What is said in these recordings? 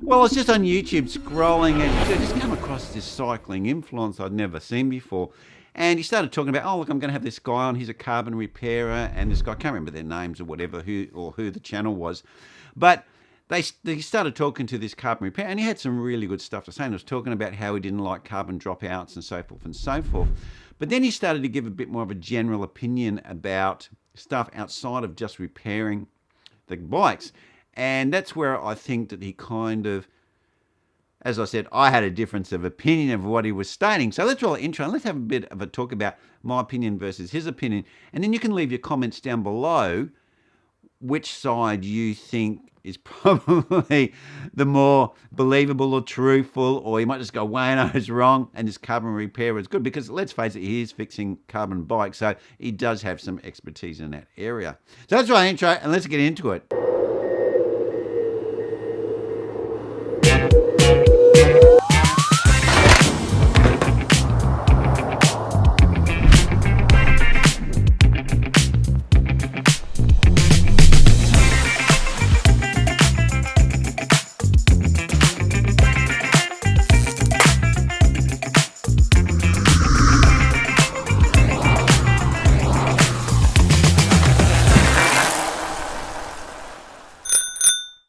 Well, I was just on YouTube scrolling and I just come across this cycling influencer I'd never seen before. And he started talking about, oh, look, I'm going to have this guy on. He's a carbon repairer. And this guy, I can't remember their names or whatever, who the channel was. But they started talking to this carbon repairer, and he had some really good stuff to say. And he was talking about how he didn't like carbon dropouts and so forth and so forth. But then he started to give a bit more of a general opinion about stuff outside of just repairing the bikes. And that's where I think that he kind of, as I said, I had a difference of opinion of what he was stating. So let's roll the intro and let's have a bit of a talk about my opinion versus his opinion. And then you can leave your comments down below which side you think is probably the more believable or truthful, or you might just go, Wayno's wrong and this carbon repair is good, because let's face it, he is fixing carbon bikes, so he does have some expertise in that area. So that's my intro, and let's get into it.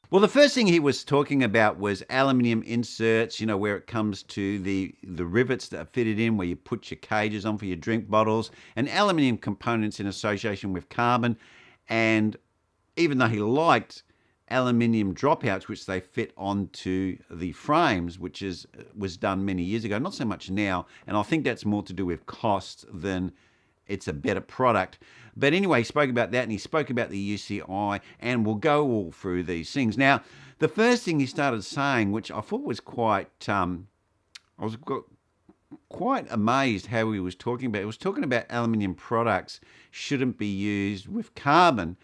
Well, the first thing he was talking about was aluminium inserts, where it comes to the rivets that are fitted in, where you put your cages on for your drink bottles, and aluminium components in association with carbon. And even though he liked aluminium dropouts, which they fit onto the frames, which was done many years ago, not so much now, and I think that's more to do with cost than it's a better product. But anyway, he spoke about that, and he spoke about the UCI, and we'll go all through these things. Now, the first thing he started saying, which I thought was quite, I was quite amazed how he was talking about. He was talking about aluminium products shouldn't be used with carbon.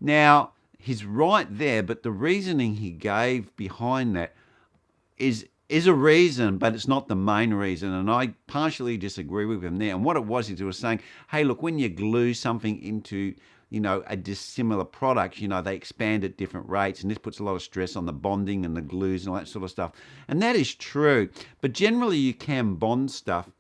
Now, he's right there, but the reasoning he gave behind that is a reason, but it's not the main reason. And I partially disagree with him there. And what it was, he was saying, hey, look, when you glue something into, a dissimilar product, they expand at different rates. And this puts a lot of stress on the bonding and the glues and all that sort of stuff. And that is true. But generally, you can bond stuff.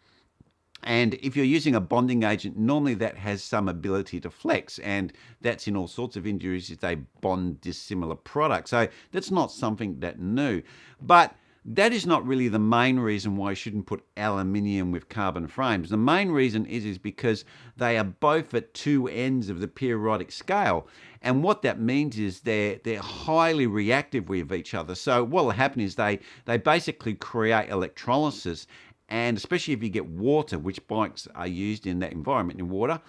And if you're using a bonding agent, normally that has some ability to flex. And that's in all sorts of industries if they bond dissimilar products. So that's not something that new. But that is not really the main reason why you shouldn't put aluminium with carbon frames. The main reason is because they are both at two ends of the periodic scale. And what that means is they're highly reactive with each other. So what will happen is they basically create electrolysis. And especially if you get water, which bikes are used in that environment, in water,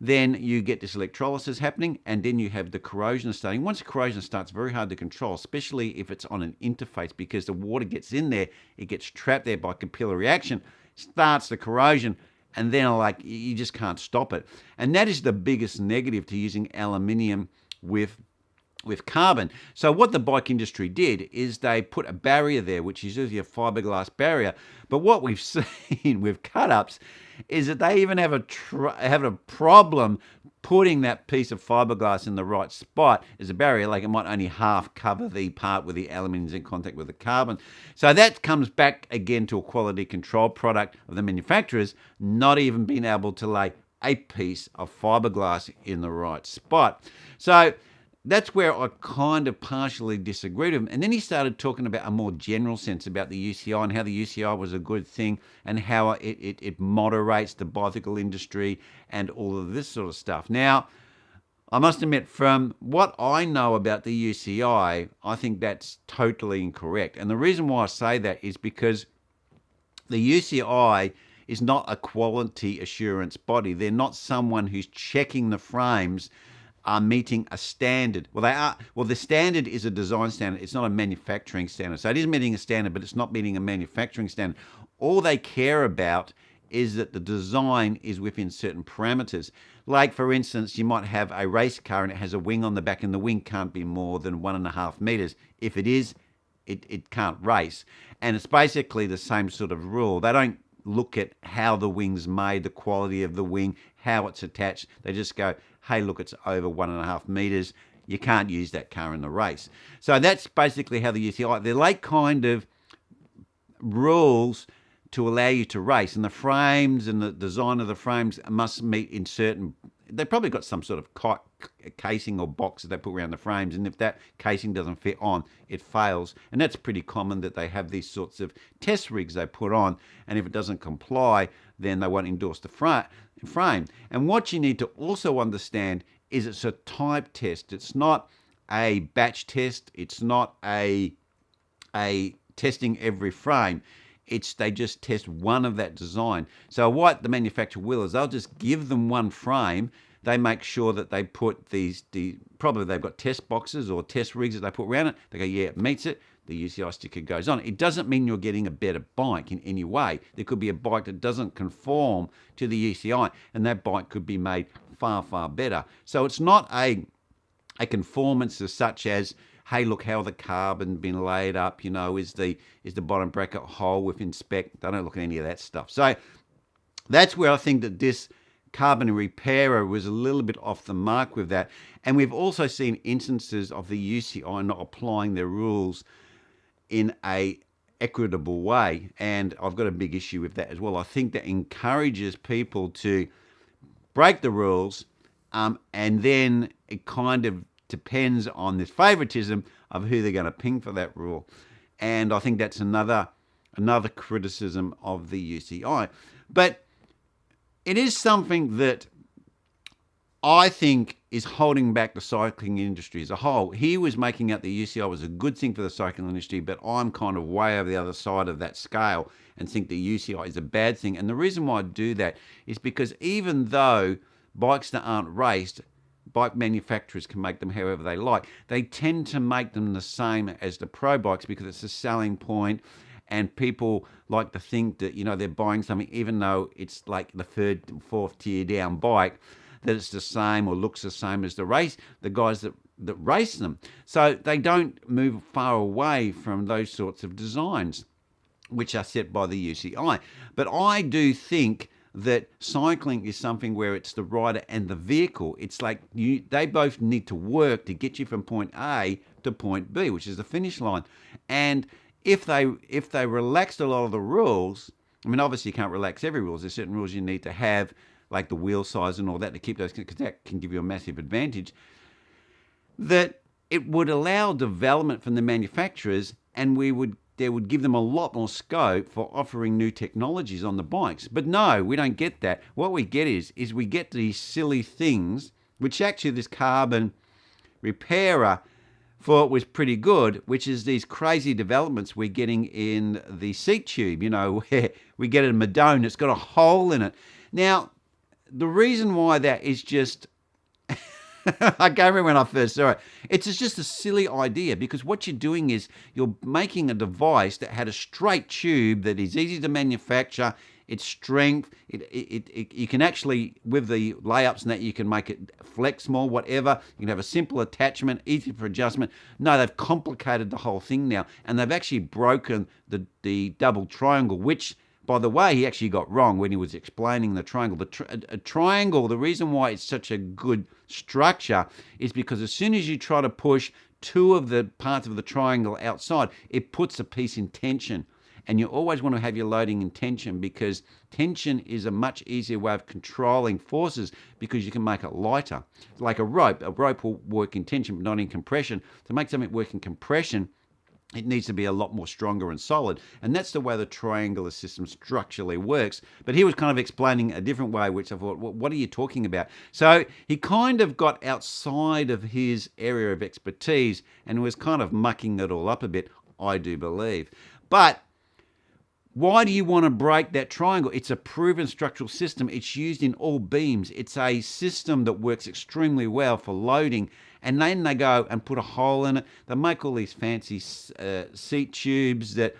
then you get this electrolysis happening, and then you have the corrosion starting. Once the corrosion starts, it's very hard to control, especially if it's on an interface, because the water gets in there, it gets trapped there by capillary reaction, starts the corrosion, and then you just can't stop it. And that is the biggest negative to using aluminium with carbon. So what the bike industry did is they put a barrier there, which is usually a fiberglass barrier. But what we've seen with cut-ups is that they even have a problem putting that piece of fiberglass in the right spot as a barrier. Like, it might only half cover the part where the aluminium is in contact with the carbon. So that comes back again to a quality control product of the manufacturers not even being able to lay a piece of fiberglass in the right spot. So that's where I kind of partially disagreed with him. And then he started talking about a more general sense about the UCI and how the UCI was a good thing and how it moderates the bicycle industry and all of this sort of stuff. Now, I must admit, from what I know about the UCI, I think that's totally incorrect. And the reason why I say that is because the UCI is not a quality assurance body. They're not someone who's checking the frames are meeting a standard. Well, they are. Well, the standard is a design standard. It's not a manufacturing standard. So it is meeting a standard, but it's not meeting a manufacturing standard. All they care about is that the design is within certain parameters. Like, for instance, you might have a race car and it has a wing on the back, and the wing can't be more than 1.5 meters. If it is, it can't race. And it's basically the same sort of rule. They don't look at how the wing's made, the quality of the wing, how it's attached. They just go, hey, look, it's over 1.5 meters. you can't use that car in the race. So that's basically how the UCI, they're like kind of rules to allow you to race, and the frames and the design of the frames must meet in certain. They've probably got some sort of casing or box that they put around the frames, and if that casing doesn't fit on, it fails. And that's pretty common that they have these sorts of test rigs they put on, and if it doesn't comply, then they won't endorse the frame. And what you need to also understand is it's a type test. It's not a batch test. It's not a testing every frame. They just test one of that design. So what the manufacturer will is they'll just give them one frame. They make sure that they put probably they've got test boxes or test rigs that they put around it. They go, yeah, it meets it. The UCI sticker goes on. It doesn't mean you're getting a better bike in any way. There could be a bike that doesn't conform to the UCI, and that bike could be made far, far better. So it's not a conformance as such as, hey, look how the carbon been laid up, is the bottom bracket whole within spec. They don't look at any of that stuff. So that's where I think that this carbon repairer was a little bit off the mark with that. And we've also seen instances of the UCI not applying their rules in a equitable way. And I've got a big issue with that as well. I think that encourages people to break the rules, and then it kind of depends on this favoritism of who they're going to ping for that rule. And I think that's another criticism of the UCI. But it is something that I think is holding back the cycling industry as a whole. He was making out the UCI was a good thing for the cycling industry, but I'm kind of way over the other side of that scale and think the UCI is a bad thing. And the reason why I do that is because even though bikes that aren't raced, bike manufacturers can make them however they like, they tend to make them the same as the pro bikes because it's a selling point, and people like to think that, they're buying something, even though it's like the third, fourth tier down bike, that it's the same or looks the same as the guys that race them. So they don't move far away from those sorts of designs, which are set by the UCI. But I do think that cycling is something where it's the rider and the vehicle. It's like they both need to work to get you from point A to point B, which is the finish line. And if they relaxed a lot of the rules, I mean, obviously you can't relax every rule. There's certain rules you need to have, like the wheel size and all that, to keep those, because that can give you a massive advantage. That it would allow development from the manufacturers, and they would give them a lot more scope for offering new technologies on the bikes. But no, we don't get that. What we get is we get these silly things, which actually this carbon repairer thought was pretty good, which is these crazy developments we're getting in the seat tube, where we get a Madone that's got a hole in it. Now, the reason why that is just, I can't remember when I first saw it. It's just a silly idea, because what you're doing is you're making a device that had a straight tube that is easy to manufacture, its strength, you can actually, with the layups and that, you can make it flex more, whatever. You can have a simple attachment, easy for adjustment. No, they've complicated the whole thing now, and they've actually broken the double triangle, which, by the way, he actually got wrong when he was explaining the triangle. A triangle, the reason why it's such a good structure is because as soon as you try to push two of the parts of the triangle outside, it puts a piece in tension. And you always want to have your loading in tension, because tension is a much easier way of controlling forces, because you can make it lighter. It's like a rope. A rope will work in tension, but not in compression. To make something work in compression, it needs to be a lot more stronger and solid. And that's the way the triangular system structurally works. But he was kind of explaining a different way, which I thought, well, what are you talking about? So he kind of got outside of his area of expertise and was kind of mucking it all up a bit, I do believe. But why do you want to break that triangle? It's a proven structural system. It's used in all beams. It's a system that works extremely well for loading. And then they go and put a hole in it. They make all these fancy seat tubes that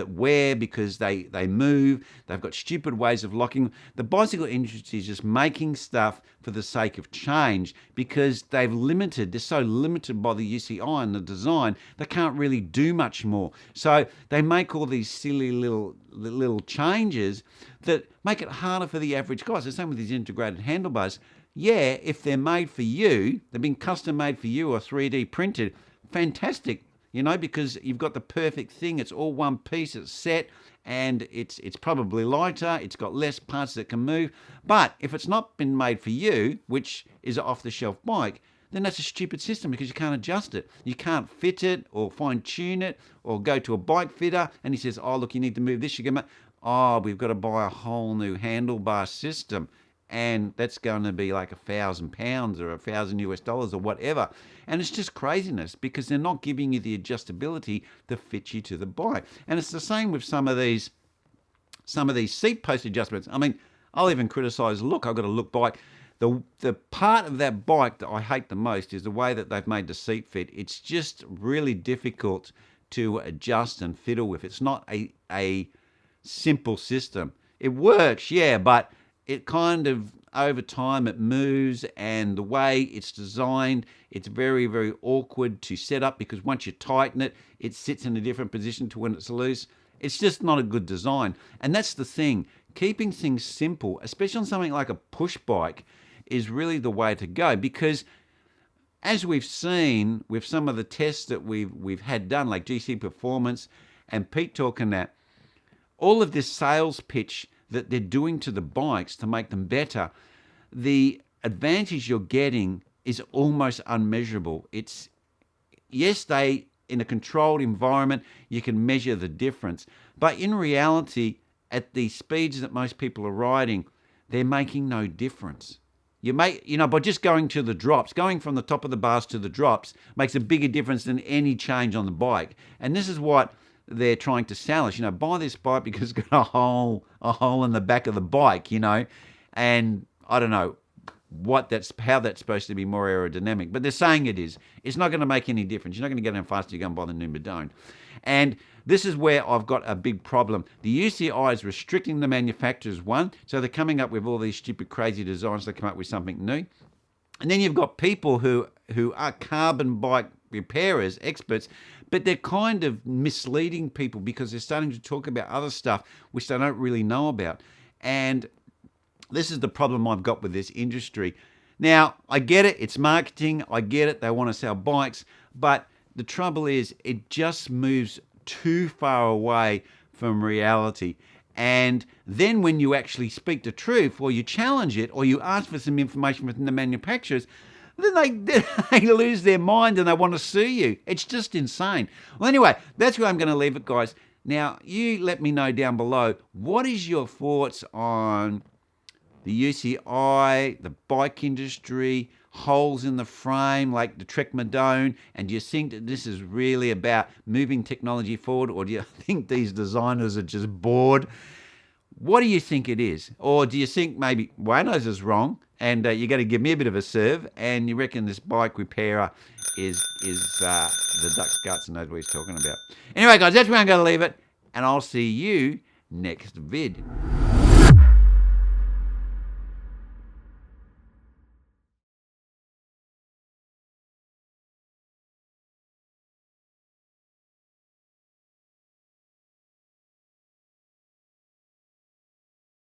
wear because they move. They've got stupid ways of locking. The bicycle industry is just making stuff for the sake of change, because they're so limited by the UCI and the design, they can't really do much more. So they make all these silly little changes that make it harder for the average guy. So the same with these integrated handlebars. Yeah, if they're made for you, they've been custom made for you or 3D printed, fantastic, because you've got the perfect thing. It's all one piece, it's set, and it's probably lighter, it's got less parts that can move. But if it's not been made for you, which is an off-the-shelf bike, then that's a stupid system because you can't adjust it. You can't fit it or fine-tune it or go to a bike fitter and he says, oh, look, you need to move this. You go, oh, we've got to buy a whole new handlebar system. And that's going to be like £1,000 or $1,000 or whatever. And it's just craziness because they're not giving you the adjustability to fit you to the bike. And it's the same with some of these seat post adjustments. I mean, I'll even criticise, look, I've got a Look bike. The part of that bike that I hate the most is the way that they've made the seat fit. It's just really difficult to adjust and fiddle with. It's not a simple system. It works, yeah, but it kind of, over time, it moves, and the way it's designed, it's very, very awkward to set up because once you tighten it, it sits in a different position to when it's loose. It's just not a good design. And that's the thing. Keeping things simple, especially on something like a push bike, is really the way to go because as we've seen with some of the tests that we've had done, like GC Performance and Pete talking that, all of this sales pitch that they're doing to the bikes to make them better, the advantage you're getting is almost unmeasurable. It's, yes, in a controlled environment, you can measure the difference. But in reality, at the speeds that most people are riding, they're making no difference. By just going to the drops, going from the top of the bars to the drops makes a bigger difference than any change on the bike. And this is what they're trying to sell us. Buy this bike because it's got a hole in the back of the bike, and I don't know how that's supposed to be more aerodynamic, but they're saying it is. It's not going to make any difference. You're not going to get any faster. You're going to buy the new Madone. And this is where I've got a big problem. The UCI is restricting the manufacturers, one, so they're coming up with all these stupid, crazy designs to come up with something new. And then you've got people who are carbon bike repairers, experts, but they're kind of misleading people because they're starting to talk about other stuff which they don't really know about. And this is the problem I've got with this industry. Now, I get it. It's marketing. I get it. They want to sell bikes. But the trouble is it just moves too far away from reality. And then when you actually speak the truth or you challenge it or you ask for some information from the manufacturers, then they lose their mind and they want to sue you. It's just insane. Well, anyway, that's where I'm going to leave it, guys. Now, you let me know down below, what is your thoughts on the UCI, the bike industry, holes in the frame like the Trek Madone, and do you think that this is really about moving technology forward, or do you think these designers are just bored? What do you think it is? Or do you think maybe Wayno's is wrong and you got to give me a bit of a serve and you reckon this bike repairer is the duck's guts and knows what he's talking about? Anyway, guys, that's where I'm going to leave it, and I'll see you next vid.